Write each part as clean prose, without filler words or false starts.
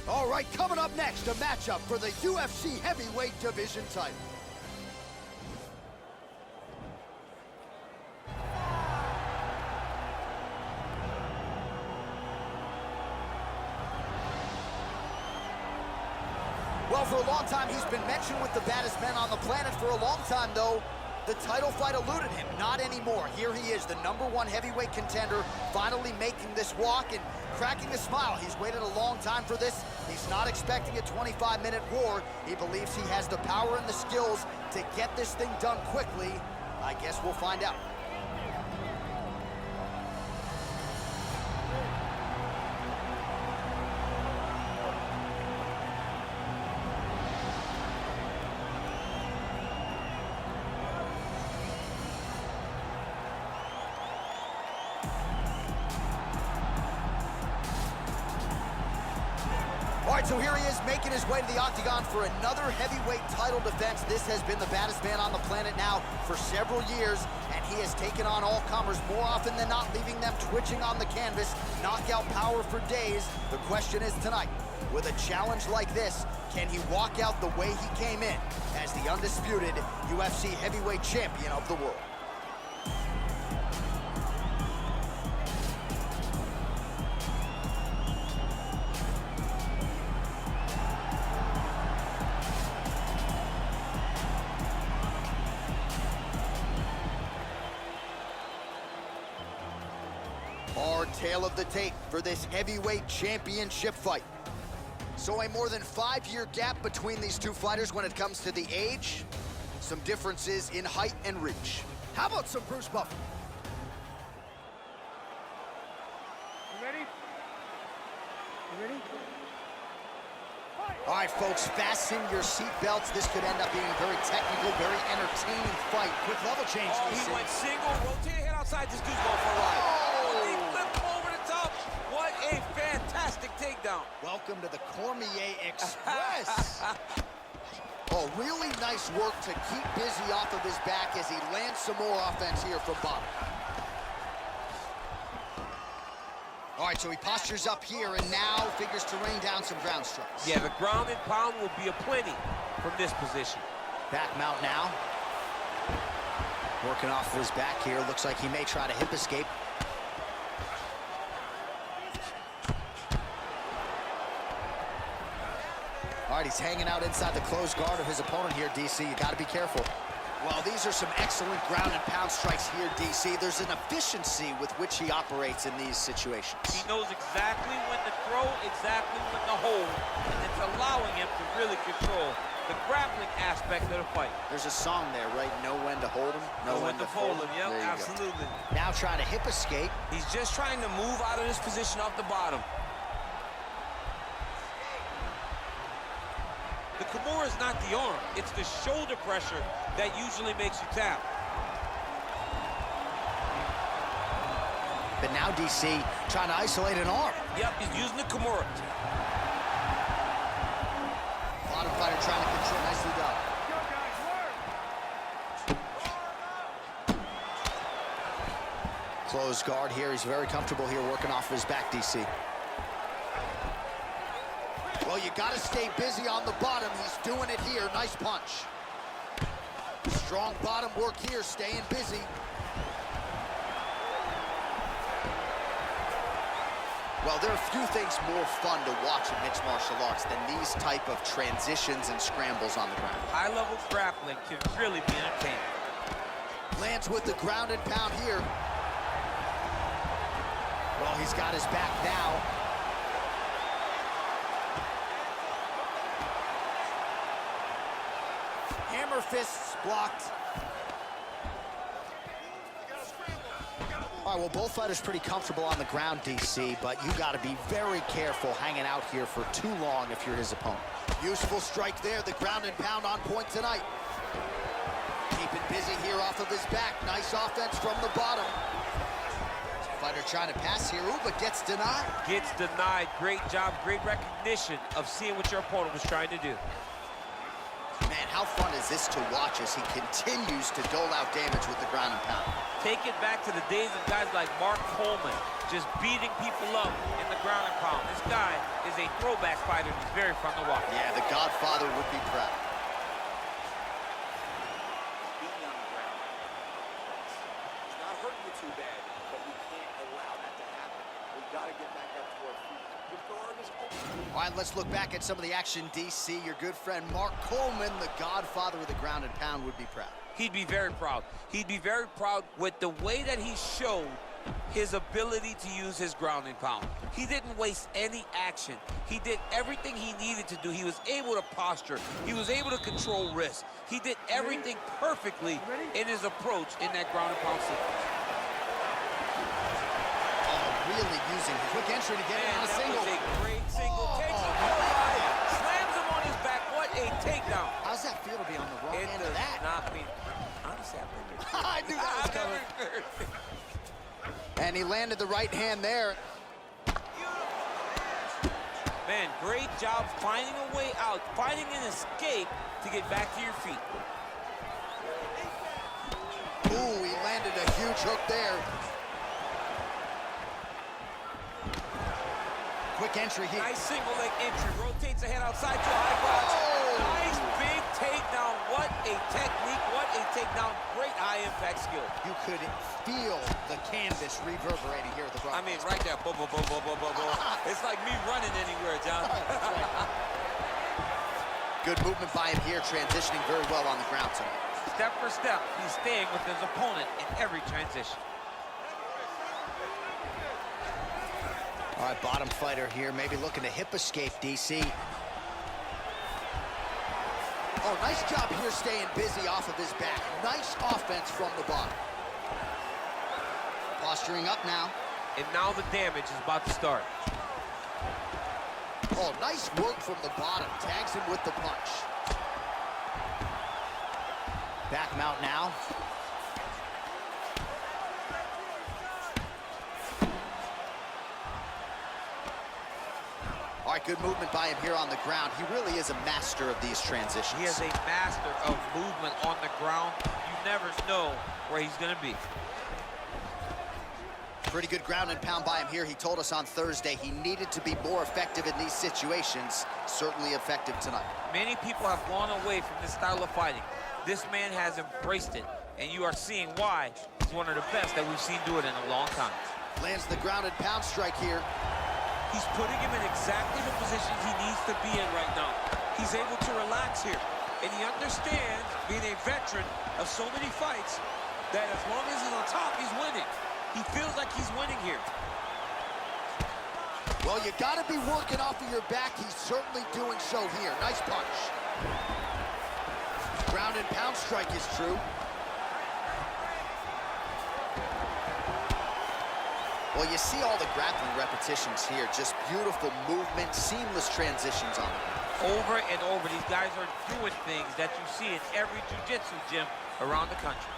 All right, coming up next, a matchup for the UFC heavyweight division title. Well, for a long time, he's been mentioned with the baddest men on the planet. For a long time, though, the title fight eluded him. Not anymore. Here he is, the #1 heavyweight contender, finally making this walk and cracking a smile. He's waited a long time for this. He's not expecting a 25-minute war. He believes he has the power and the skills to get this thing done quickly. I guess we'll find out. All right, so here he is making his way to the octagon for another heavyweight title defense. This has been the baddest man on the planet now for several years, and he has taken on all comers more often than not, leaving them twitching on the canvas. Knockout power for days. The question is tonight, with a challenge like this, can he walk out the way he came in as the undisputed UFC heavyweight champion of the world? Our tale of the tape for this heavyweight championship fight. So a more than 5-year gap between these two fighters when it comes to the age, some differences in height and reach. How about some Bruce Buffer? You ready? You ready? All right, folks, fasten your seatbelts. This could end up being a very technical, very entertaining fight. Quick level change. Oh, he went single, rotate head outside. This dude's going for a ride. Oh, he flipped him over the top. What a fantastic takedown. Welcome to the Cormier Express. Oh, really nice work to keep busy off of his back as he lands some more offense here from bottom. All right, so he postures up here and now figures to rain down some ground strikes. Yeah, the ground and pound will be aplenty from this position. Back mount now. Working off of his back here. Looks like he may try to hip escape. All right, he's hanging out inside the closed guard of his opponent here, DC. You got to be careful. Well, these are some excellent ground and pound strikes here, DC. There's an efficiency with which he operates in these situations. He knows exactly when to throw, exactly when to hold, and it's allowing him to really control the grappling aspect of the fight. There's a song there, right? Know when to hold him, know when to fold him. Yep, absolutely. Now trying to hip escape. He's just trying to move out of this position off the bottom. The Kimura is not the arm, it's the shoulder pressure that usually makes you tap. But now DC trying to isolate an arm. Yep, he's using the Kimura. Bottom fighter trying to control, nicely done. Closed guard here, he's very comfortable here working off of his back, DC. Well, you got to stay busy on the bottom. He's doing it here. Nice punch. Strong bottom work here, staying busy. Well, there are few things more fun to watch in mixed martial arts than these type of transitions and scrambles on the ground. High-level grappling can really be entertaining. Lands with the ground and pound here. Well, he's got his back now. Hammer fists blocked. All right, well, both fighters pretty comfortable on the ground, DC, but you got to be very careful hanging out here for too long if you're his opponent. Useful strike there, the ground and pound on point tonight. Keeping busy here off of his back. Nice offense from the bottom. Fighter trying to pass here, ooh, but gets denied. Gets denied. Great job, great recognition of seeing what your opponent was trying to do. Man, how fun is this to watch as he continues to dole out damage with the ground and pound? Take it back to the days of guys like Mark Coleman, just beating people up in the ground and pound. This guy is a throwback fighter. He's very fun to watch. Yeah, the Godfather would be proud. Beating on the ground. It's not hurting you too bad, but we can't allow that to happen. We've got to get back up to our feet. The guard is open. All right, let's look back at some of the action, DC. Your good friend Mark Coleman, the Godfather of the ground and pound, would be proud. He'd be very proud. He'd be very proud with the way that he showed his ability to use his ground and pound. He didn't waste any action. He did everything he needed to do. He was able to posture. He was able to control risk. He did everything perfectly in his approach in that ground and pound sequence. Really using quick entry to get it on a single. That was a great single. Takes him to the body, slams him on his back. What a takedown. How's that feel to be on the wrong end of that? Not me. Honestly, I figured. I knew that was coming. And he landed the right hand there. Man, great job finding a way out, finding an escape to get back to your feet. Ooh, he landed a huge hook there. Quick entry here. Nice single leg entry. Rotates the head outside to a high crotch. Oh! Nice big takedown. What a technique. What a takedown. Great high impact skill. You could feel the canvas reverberating here at the broadcast. I mean, right there. Boom, boom, boom, boom, boom, boom, boom. It's like me running anywhere, John. Good movement by him here, transitioning very well on the ground tonight. Step for step, he's staying with his opponent in every transition. All right, bottom fighter here, maybe looking to hip escape, DC. Oh, nice job here staying busy off of his back. Nice offense from the bottom. Posturing up now. And now the damage is about to start. Oh, nice work from the bottom. Tags him with the punch. Back him out now. All right, good movement by him here on the ground. He really is a master of these transitions. He is a master of movement on the ground. You never know where he's going to be. Pretty good ground and pound by him here. He told us on Thursday he needed to be more effective in these situations. Certainly effective tonight. Many people have gone away from this style of fighting. This man has embraced it, and you are seeing why he's one of the best that we've seen do it in a long time. Lands the ground and pound strike here. He's putting him in exactly the positions he needs to be in right now. He's able to relax here, and he understands, being a veteran of so many fights, that as long as he's on top, he's winning. He feels like he's winning here. Well, you got to be working off of your back. He's certainly doing so here. Nice punch. Ground and pound strike is true. Well, you see all the grappling repetitions here. Just beautiful movement, seamless transitions on it. Over and over, these guys are doing things that you see in every jiu-jitsu gym around the country.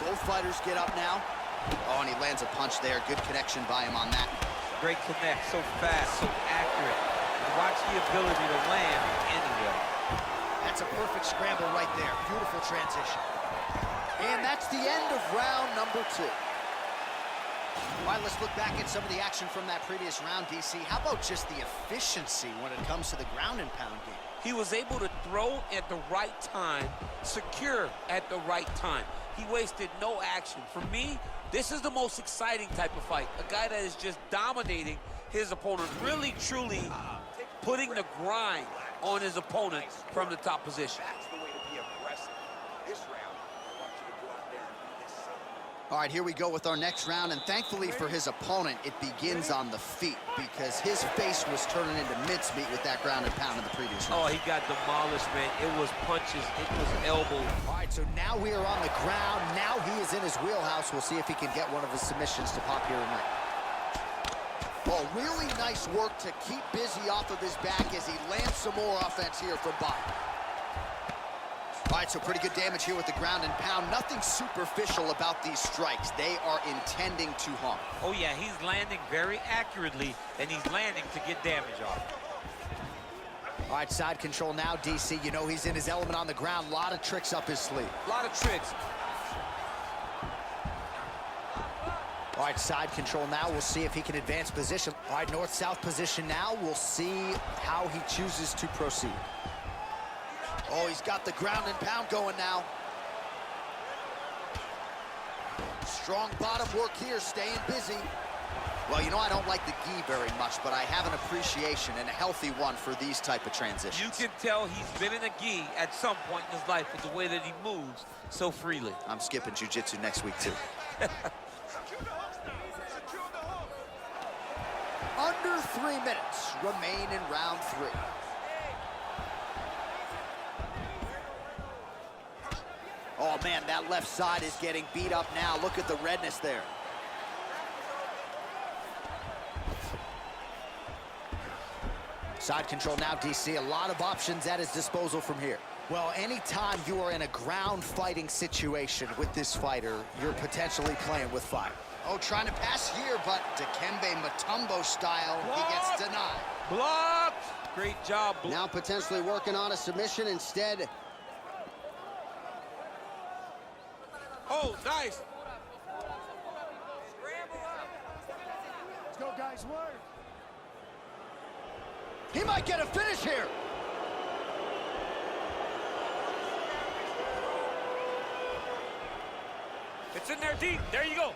Both fighters get up now. Oh, and he lands a punch there. Good connection by him on that. Great connect, so fast, so accurate. And watch the ability to land anywhere. That's a perfect scramble right there. Beautiful transition. And that's the end of round number 2. All right, let's look back at some of the action from that previous round, DC. How about just the efficiency when it comes to the ground and pound game? He was able to throw at the right time, secure at the right time. He wasted no action. For me, this is the most exciting type of fight. A guy that is just dominating his opponent, really, truly putting the grind on his opponent from the top position. That's the way to be aggressive. This round, I want you to go out there and be this solid. All right, here we go with our next round, and thankfully for his opponent, it begins on the feet because his face was turning into mincemeat with that ground and pound in the previous round. Oh, he got demolished, man. It was punches, it was elbows. All right, so now we are on the ground. Now he is in his wheelhouse. We'll see if he can get one of his submissions to pop here tonight. Oh, really nice work to keep busy off of his back as he lands some more offense here from bottom. All right, so pretty good damage here with the ground and pound. Nothing superficial about these strikes. They are intending to harm. Oh, yeah, he's landing very accurately, and he's landing to get damage off. All right, side control now, DC. You know he's in his element on the ground. A lot of tricks up his sleeve. A lot of tricks. All right, side control now. We'll see if he can advance position. All right, north-south position now. We'll see how he chooses to proceed. Oh, he's got the ground and pound going now. Strong bottom work here, staying busy. Well, you know, I don't like the gi very much, but I have an appreciation and a healthy one for these type of transitions. You can tell he's been in a gi at some point in his life with the way that he moves so freely. I'm skipping jiu-jitsu next week, too. Under 3 minutes remain in round 3. Oh, man, that left side is getting beat up now. Look at the redness there. Side control now, DC. A lot of options at his disposal from here. Well, anytime you are in a ground fighting situation with this fighter, you're potentially playing with fire. Oh, trying to pass here, but Dikembe Mutombo style, he gets denied. Blocked! Great job. Now potentially working on a submission instead. Oh, nice. Let's go, guys. Work. He might get a finish here. It's in there deep. There you go.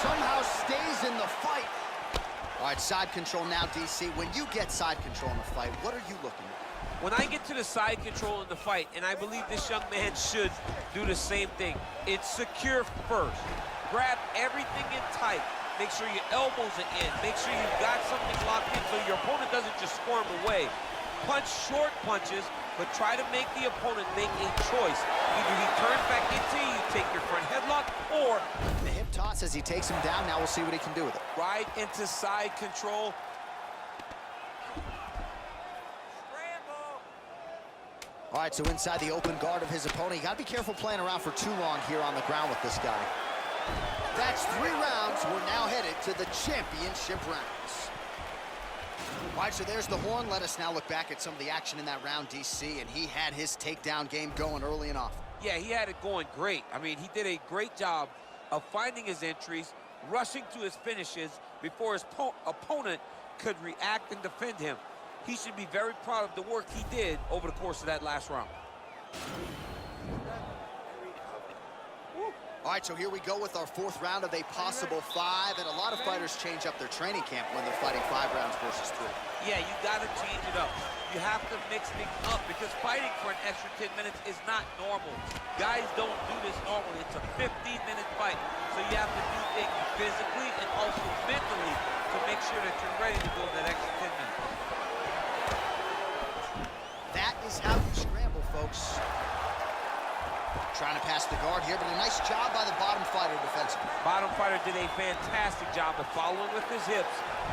Somehow stays in the fight. All right, side control now, DC. When you get side control in the fight, what are you looking at? When I get to the side control in the fight, and I believe this young man should do the same thing, it's secure first. Grab everything in tight. Make sure your elbows are in. Make sure you've got something locked in so your opponent doesn't just squirm away. Punch short punches, but try to make the opponent make a choice. Either he turns back into you, you take your front headlock, or the hip toss as he takes him down. Now we'll see what he can do with it. Right into side control. All right, so inside the open guard of his opponent. You got to be careful playing around for too long here on the ground with this guy. That's 3 rounds. We're now headed to the championship rounds. All right, so there's the horn. Let us now look back at some of the action in that round, DC, and he had his takedown game going early and often. Yeah, he had it going great. I mean, he did a great job of finding his entries, rushing to his finishes before his opponent could react and defend him. He should be very proud of the work he did over the course of that last round. All right, so here we go with our 4th round of a possible 5, and a lot of fighters change up their training camp when they're fighting 5 rounds versus 3. Yeah, you got to change it up. You have to mix things up because fighting for an extra 10 minutes is not normal. Guys don't do this normally. It's a 15-minute fight, so you have to do things physically and also mentally to make sure that you're ready to go that extra 10 minutes. That is how you scramble, folks. Trying to pass the guard here, but a nice job by the bottom fighter defensively. Bottom fighter did a fantastic job of following with his hips,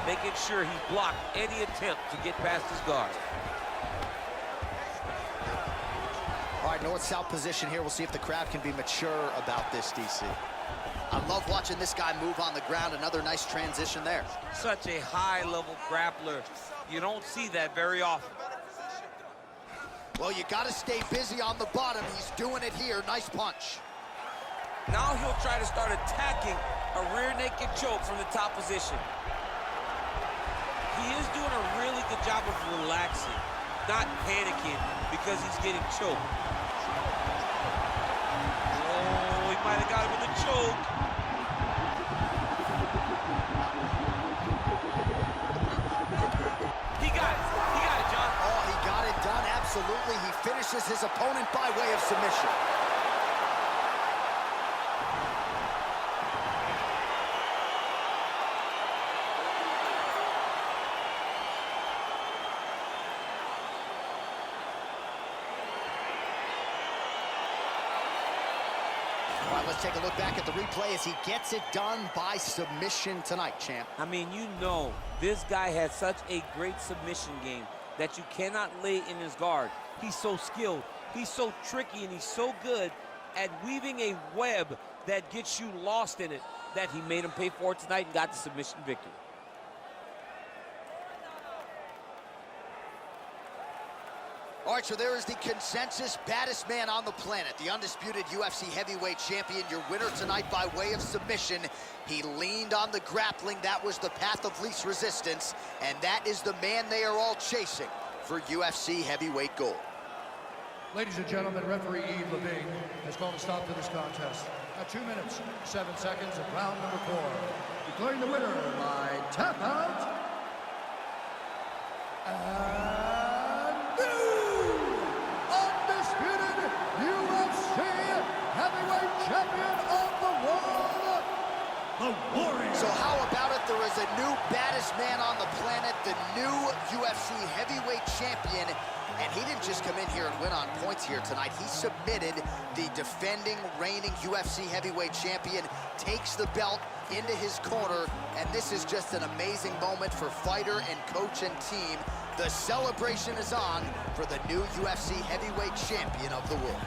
making sure he blocked any attempt to get past his guard. All right, north-south position here. We'll see if the crowd can be mature about this, DC. I love watching this guy move on the ground. Another nice transition there. Such a high-level grappler. You don't see that very often. Well, you got to stay busy on the bottom. He's doing it here. Nice punch. Now he'll try to start attacking a rear naked choke from the top position. He is doing a really good job of relaxing, not panicking because he's getting choked. Oh, he might have got him with a choke. He got it. He got it, John. Oh, he got it done. Absolutely. He finishes his opponent by way of submission. All right, let's take a look back at the replay as he gets it done by submission tonight, champ. I mean, you know, this guy has such a great submission game that you cannot lay in his guard. He's so skilled, he's so tricky, and he's so good at weaving a web that gets you lost in it that he made him pay for it tonight and got the submission victory. All right, so there is the consensus baddest man on the planet, the undisputed UFC heavyweight champion, your winner tonight by way of submission. He leaned on the grappling. That was the path of least resistance, and that is the man they are all chasing for UFC heavyweight gold. Ladies and gentlemen, referee Yves Levine has called a stop to this contest at 2 minutes, 7 seconds of round number 4. Declaring the winner by tap out. And new undisputed UFC heavyweight champion of the world, the Warrior. So how about it? There is a new baddest man on the planet, the new UFC heavyweight champion. And he didn't just come in here and win on points here tonight. He submitted the defending, reigning UFC heavyweight champion, takes the belt into his corner, and this is just an amazing moment for fighter and coach and team. The celebration is on for the new UFC heavyweight champion of the world.